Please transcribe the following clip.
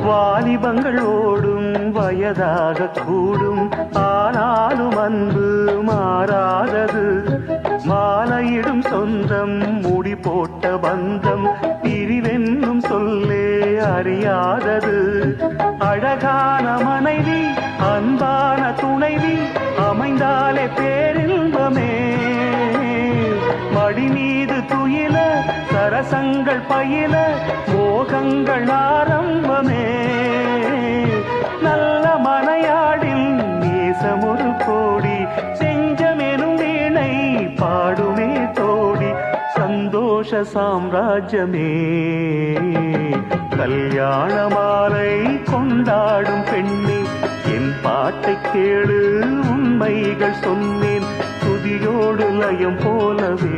வாலிபங்கள் ஓடும் வயதாக கூடும், ஆனாலும் அன்பு மாறாதது. மாலையிடும் சொந்தம், முடி போட்ட பந்தம், பிரிவென்னும் சொல்லே அறியாதது. அழகான மனைவி, அன்பான துணைவி அமைந்தாலே பேரின்பமே. மடி மீது துயில சரசங்கள் பயில மோகங்கள் ஆரம்பமே. நல்ல மனையாடில் நேசமொரு கோடி, செஞ்சமெனும் வீணை பாடுமே தோடி. சந்தோஷ சாம்ராஜ்யமே கல்யாண மாலை கொண்டாடும் பெண்ணே, என் பாட்டை கேளு உண்மைகள் சொன்னேன், துதியோடு லயம் போலவே.